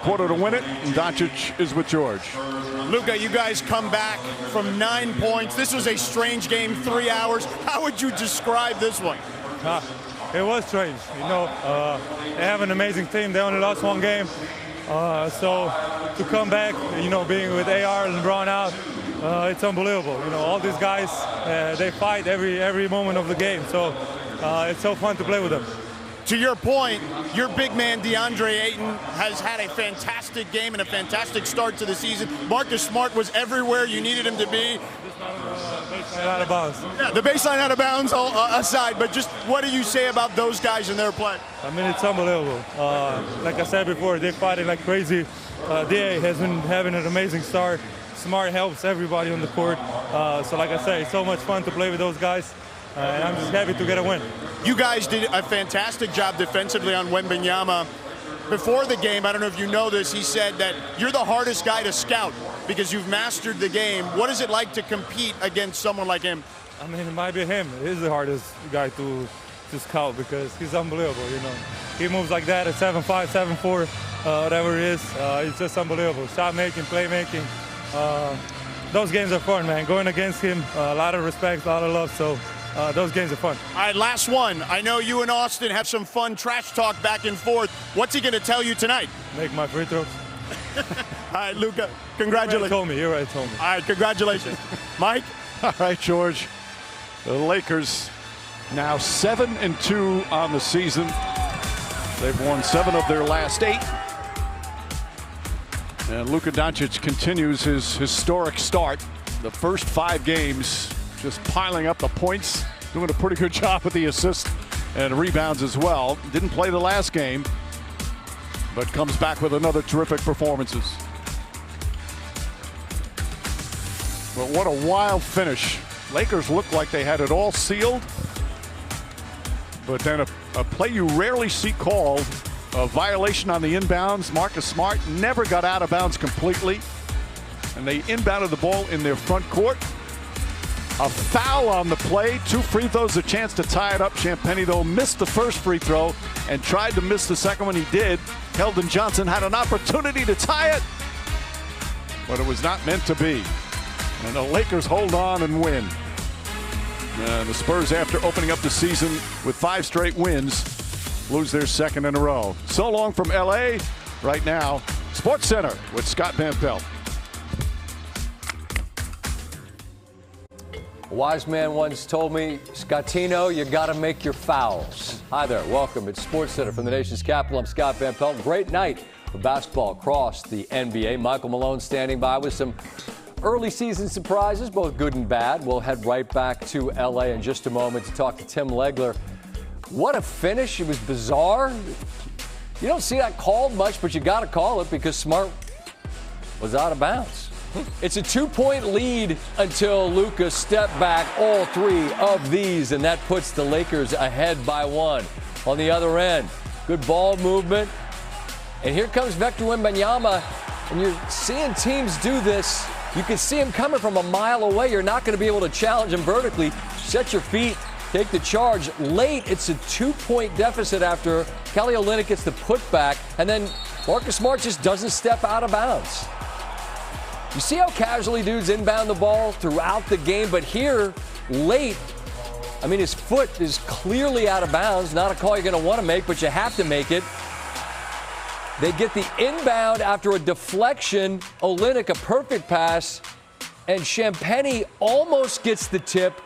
quarter to win it, and Doncic is with George. Luka, you guys come back from 9 points. This was a strange game, 3 hours. How would you describe this one? It was strange. They have an amazing team. They only lost 1 game. So to come back, being with AR and LeBron out, it's unbelievable. All these guys, they fight every moment of the game. So it's so fun to play with them. To your point, your big man DeAndre Ayton has had a fantastic game and a fantastic start to the season. Marcus Smart was everywhere you needed him to be. Baseline out of bounds. Yeah, the baseline out of bounds aside, but just what do you say about those guys and their play? I mean, it's unbelievable. Like I said before, they're fighting like crazy. DA has been having an amazing start. Smart helps everybody on the court. So like I say, it's so much fun to play with those guys. And I'm just happy to get a win. You guys did a fantastic job defensively on Wembanyama. Before the game, I don't know if you know this, he said that you're the hardest guy to scout because you've mastered the game. What is it like to compete against someone like him? I mean, it might be him. He's the hardest guy to scout because he's unbelievable, He moves like that at 7'5", 7'4", whatever it is. It's just unbelievable. Shot making, play making. Those games are fun, man. Going against him, a lot of respect, a lot of love. So those games are fun. All right, last one. I know you and Austin have some fun trash talk back and forth. What's he going to tell you tonight? Make my free throws. All right, Luka, congratulations. You already told me. All right, congratulations. Mike? All right, George. The Lakers now 7-2 on the season. They've won 7 of their last 8. And Luka Doncic continues his historic start. The first 5 games just piling up the points, doing a pretty good job with the assists and rebounds as well. Didn't play the last game, but comes back with another terrific performances. But what a wild finish. Lakers looked like they had it all sealed, but then a play you rarely see called, a violation on the inbounds. Marcus Smart never got out of bounds completely, and they inbounded the ball in their front court. A foul on the play, 2 free throws, a chance to tie it up. Champagnie, though, missed the first free throw and tried to miss the second one. He did. Keldon Johnson had an opportunity to tie it, but it was not meant to be. And the Lakers hold on and win. And the Spurs, after opening up the season with 5 straight wins, lose their 2nd in a row. So long from L.A. Right now, Sports Center with Scott Van Pelt. A wise man once told me, Scottino, you got to make your fouls. Hi there, welcome. It's Sports Center from the nation's capital. I'm Scott Van Pelt. Great night of basketball across the NBA. Michael Malone standing by with some early season surprises, both good and bad. We'll head right back to L.A. in just a moment to talk to Tim Legler. What a finish. It was bizarre. You don't see that called much, but you got to call it because Smart was out of bounds. It's a 2-point lead until Luka stepped back all 3 of these, and that puts the Lakers ahead by 1. On the other end, good ball movement. And here comes Victor Wembanyama, and you're seeing teams do this. You can see him coming from a mile away. You're not going to be able to challenge him vertically. Set your feet, take the charge. Late, it's a 2-point deficit after Kelly Olynyk gets the putback, and then Marcus Smart just doesn't step out of bounds. You see how casually dudes inbound the ball throughout the game, but here, late, I mean, his foot is clearly out of bounds. Not a call you're going to want to make, but you have to make it. They get the inbound after a deflection. Olynyk, a perfect pass, and Champagnie almost gets the tip.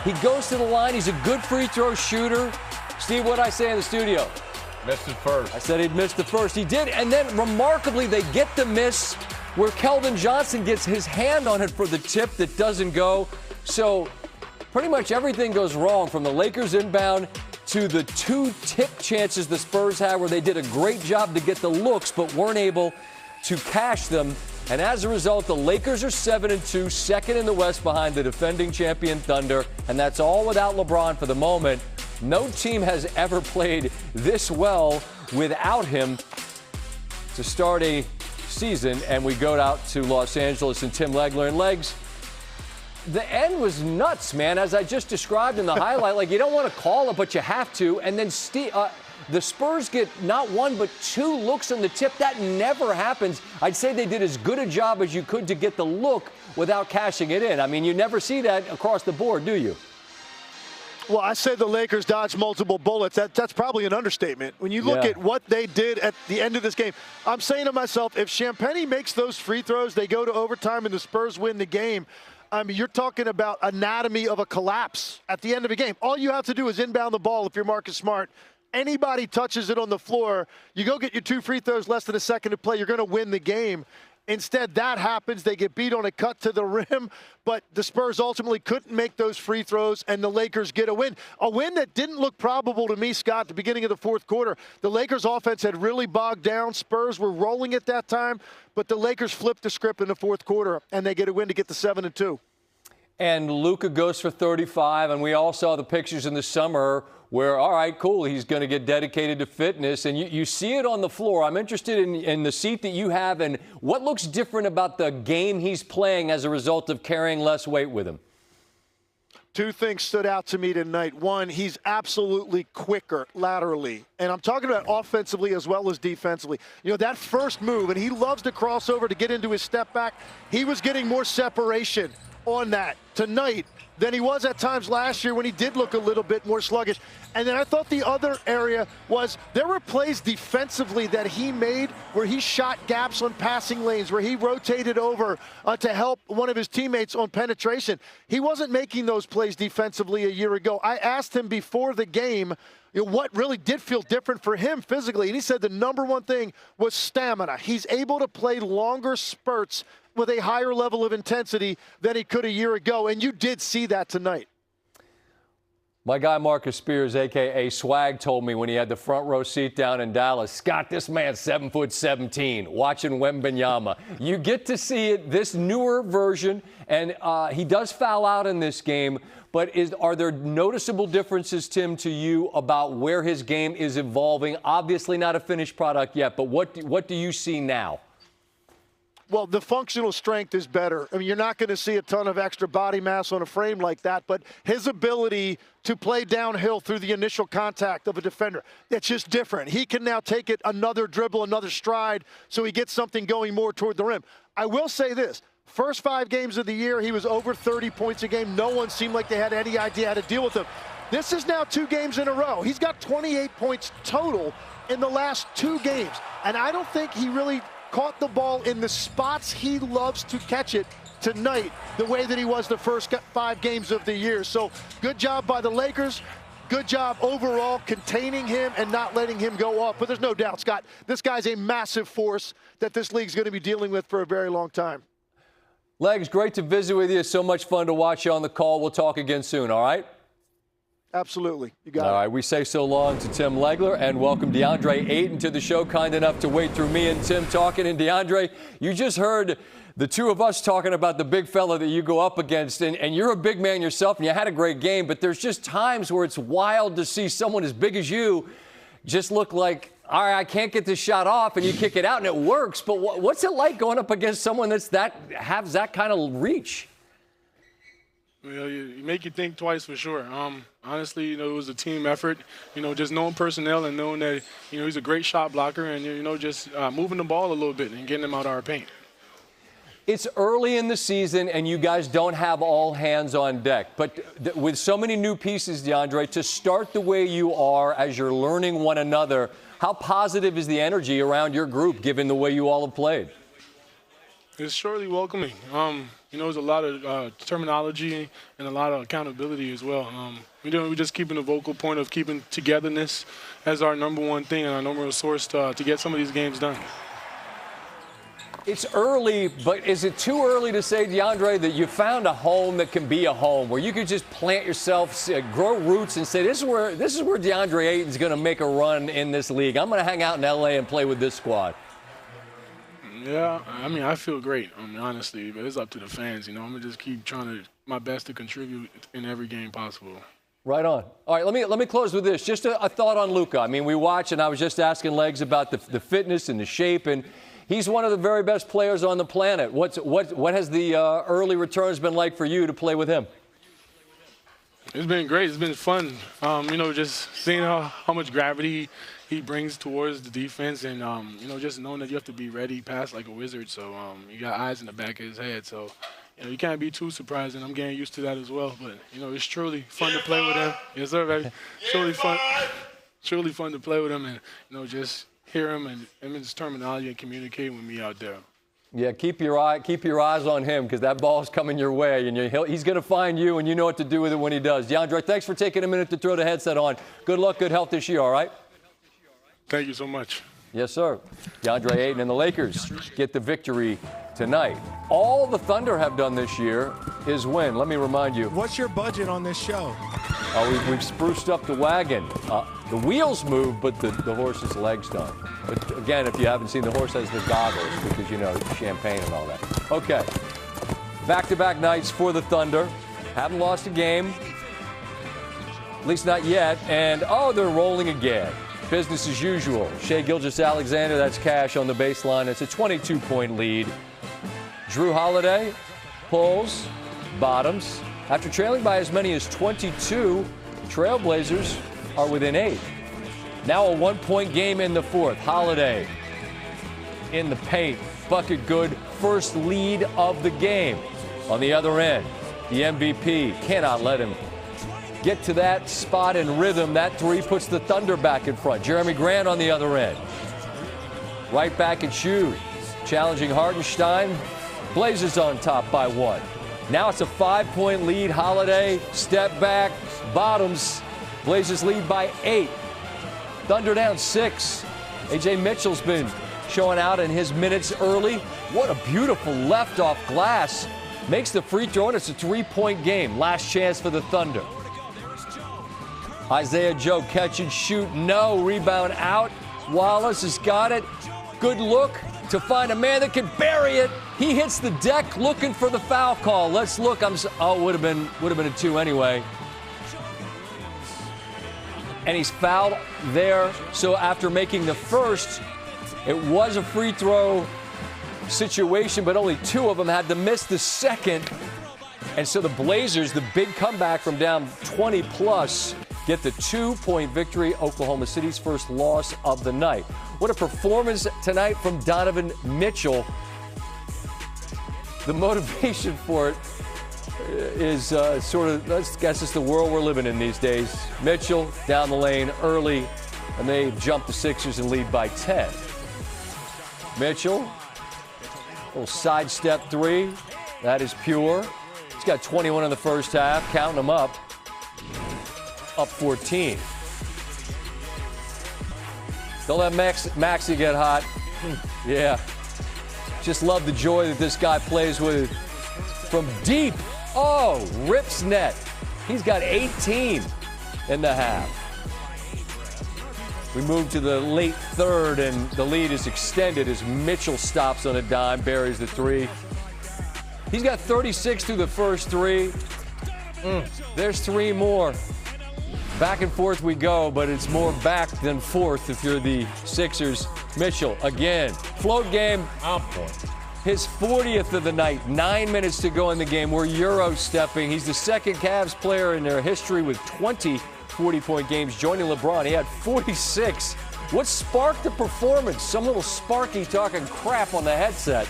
He goes to the line. He's a good free throw shooter. Steve, what'd I say in the studio? Missed it first. I said he'd missed the first. He did, and then remarkably, they get the miss where Keldon Johnson gets his hand on it for the tip that doesn't go. So pretty much everything goes wrong from the Lakers inbound to the 2 tip chances the Spurs had where they did a great job to get the looks but weren't able to cash them. And as a result, the Lakers are 7-2, second in the West behind the defending champion Thunder, and that's all without LeBron for the moment. No team has ever played this well without him to start a season, and we go out to Los Angeles and Tim Legler. And Legs, the end was nuts, man, as I just described in the highlight. Like, you don't want to call it, but you have to. And then The Spurs get not one but 2 looks on the tip. That never happens. I'd say they did as good a job as you could to get the look without cashing it in. I mean, you never see that across the board, do you? Well, I say the Lakers dodged multiple bullets. That's probably an understatement. When you look at what they did at the end of this game, I'm saying to myself, if Champagnie makes those free throws, they go to overtime and the Spurs win the game. I mean, you're talking about anatomy of a collapse at the end of a game. All you have to do is inbound the ball if you're Marcus Smart. Anybody touches it on the floor, you go get your 2 free throws, less than a second to play, you're going to win the game. Instead, that happens. They get beat on a cut to the rim, but the Spurs ultimately couldn't make those free throws, and the Lakers get a win. A win that didn't look probable to me, Scott, at the beginning of the fourth quarter. The Lakers' offense had really bogged down. Spurs were rolling at that time, but the Lakers flipped the script in the fourth quarter, and they get a win to get to 7-2. And Luka goes for 35, and we all saw the pictures in the summer where, all right, cool, he's going to get dedicated to fitness, and you see it on the floor. I'm interested in the seat that you have and what looks different about the game he's playing as a result of carrying less weight with him. 2 things stood out to me tonight. One, he's absolutely quicker laterally. And I'm talking about offensively as well as defensively. You know, that first move, and he loves to cross over to get into his step back, he was getting more separation on that tonight than he was at times last year when he did look a little bit more sluggish. And then I thought the other area was there were plays defensively that he made where he shot gaps on passing lanes, where he rotated over to help one of his teammates on penetration. He wasn't making those plays defensively a year ago. I asked him before the game, you know, what really did feel different for him physically, and he said the number one thing was stamina. He's able to play longer spurts with a higher level of intensity than he could a year ago, and you did see that tonight. My guy Marcus Spears, a.k.a. Swag, told me when he had the front row seat down in Dallas, Scott, this man's 7'17", watching Wembanyama. You get to see it, this newer version, and he does foul out in this game, but are there noticeable differences, Tim, to you about where his game is evolving? Obviously not a finished product yet, but what do you see now? Well, the functional strength is better. I mean, you're not going to see a ton of extra body mass on a frame like that, but his ability to play downhill through the initial contact of a defender, it's just different. He can now take it another dribble, another stride, so he gets something going more toward the rim. I will say this. First 5 games of the year, he was over 30 points a game. No one seemed like they had any idea how to deal with him. This is now 2 games in a row. He's got 28 points total in the last 2 games, and I don't think he really caught the ball in the spots he loves to catch it tonight, the way that he was the first 5 games of the year. So good job by the Lakers. Good job overall containing him and not letting him go off. But there's no doubt, Scott, this guy's a massive force that this league's going to be dealing with for a very long time. Legs, great to visit with you. So much fun to watch you on the call. We'll talk again soon, all right? Absolutely. You got it. All right, we say so long to Tim Legler and welcome DeAndre Ayton to the show. Kind enough to wait through me and Tim talking. And DeAndre, you just heard the 2 of us talking about the big fella that you go up against. And you're a big man yourself and you had a great game, but there's just times where it's wild to see someone as big as you just look like, all right, I can't get this shot off, and you kick it out and it works. But what's it like going up against someone has that kind of reach? Well, you make you think twice for sure. Honestly, you know, it was a team effort. You know, just knowing personnel and knowing that, you know, he's a great shot blocker and, you know, just moving the ball a little bit and getting him out of our paint. It's early in the season, and you guys don't have all hands on deck. But with so many new pieces, DeAndre, to start the way you are as you're learning one another, how positive is the energy around your group, given the way you all have played? It's surely welcoming. You know, there's a lot of terminology and a lot of accountability as well. We're just keeping the vocal point of keeping togetherness as our number one thing and our number one source to get some of these games done. It's early, but is it too early to say, DeAndre, that you found a home that can be a home where you could just plant yourself, grow roots, and say, this is where DeAndre Ayton's going to make a run in this league. I'm going to hang out in L.A. and play with this squad? Yeah, I mean, I feel great, honestly, but it's up to the fans. You know, I'm going to just keep trying my best to contribute in every game possible. Right on. All right, let me close with this. Just a thought on Luka. I mean, we watch, and I was just asking Legs about the fitness and the shape, and he's one of the very best players on the planet. What has the early returns been like for you to play with him? It's been great. It's been fun. You know, just seeing how much gravity he brings towards the defense, and just knowing that you have to be ready, pass like a wizard. So you got eyes in the back of his head. So you can't be too surprised, and I'm getting used to that as well. But it's truly fun to play with him. Yes, sir, baby. Truly fun to play with him, and just hear him and his terminology and communicate with me out there. Yeah, keep your eyes on him because that ball's coming your way, and he's going to find you, and you know what to do with it when he does. DeAndre, thanks for taking a minute to throw the headset on. Good luck, good health this year, all right? Thank you so much. Yes, sir. DeAndre Ayton and the Lakers get the victory tonight. All the Thunder have done this year is win. Let me remind you. What's your budget on this show? We've spruced up the wagon. The wheels move, but the horse's legs don't. But again, if you haven't seen, the horse has the goggles because, champagne and all that. Okay. Back-to-back nights for the Thunder. Haven't lost a game. At least not yet. And, they're rolling again. Business as usual. Shai Gilgeous-Alexander, that's cash on the baseline. It's a 22-point lead. Drew Holiday pulls, bottoms. After trailing by as many as 22, Trailblazers are within 8. Now a one-point game in the fourth. Holiday in the paint. Bucket good. First lead of the game. On the other end, the MVP cannot let him get to that spot in rhythm. That three puts the Thunder back in front. Jeremy Grant on the other end. Right back and shoot. Challenging Hartenstein. Blazers on top by 1. Now it's a 5-point lead. Holiday, step back, bottoms. Blazers lead by 8. Thunder down 6. A.J. Mitchell's been showing out in his minutes early. What a beautiful left off glass. Makes the free throw, and it's a 3-point game. Last chance for the Thunder. Isaiah Joe catch and shoot. No. Rebound out. Wallace has got it. Good look to find a man that can bury it. He hits the deck looking for the foul call. Let's look. Would have been a 2 anyway. And he's fouled there. So after making the first, it was a free throw situation, but only 2 of them had to miss the second. And so the Blazers, the big comeback from down 20+, get the 2-point victory. Oklahoma City's first loss of the night. What a performance tonight from Donovan Mitchell. The motivation for it is I guess it's the world we're living in these days. Mitchell down the lane early, and they jump the Sixers and lead by 10. Mitchell, little sidestep 3. That is pure. He's got 21 in the first half, counting them up 14. Don't let Maxey get hot. Yeah. Just love the joy that this guy plays with from deep. Oh, rips net. He's got 18 in the half. We move to the late third, and the lead is extended as Mitchell stops on a dime, buries the 3. He's got 36 through the first 3. There's 3 more. Back and forth we go, but it's more back than forth if you're the Sixers. Mitchell again. Float game. On point. His 40th of the night. 9 minutes to go in the game. We're Euro stepping. He's the second Cavs player in their history with 20 40-point games, joining LeBron. He had 46. What sparked the performance? Some little Sparky talking crap on the headset.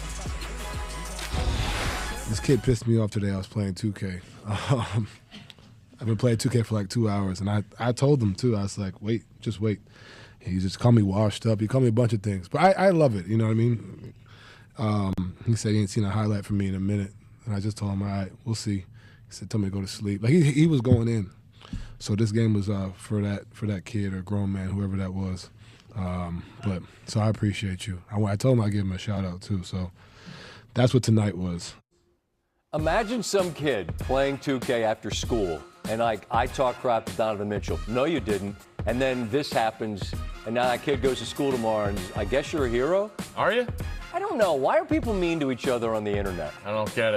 This kid pissed me off today. I was playing 2K. I've been playing 2K for like 2 hours, and I told him, too. I was like, wait, just wait. He just called me washed up. He called me a bunch of things. But I love it, you know what I mean? He said he ain't seen a highlight from me in a minute. And I just told him, all right, we'll see. He said, tell me to go to sleep. Like, he was going in. So this game was for that kid or grown man, whoever that was. So I appreciate you. I told him I'd give him a shout-out, too. So that's what tonight was. Imagine some kid playing 2K after school, and I talk crap to Donovan Mitchell. No, you didn't. And then this happens, and now that kid goes to school tomorrow, and I guess you're a hero? Are you? I don't know. Why are people mean to each other on the internet? I don't get it.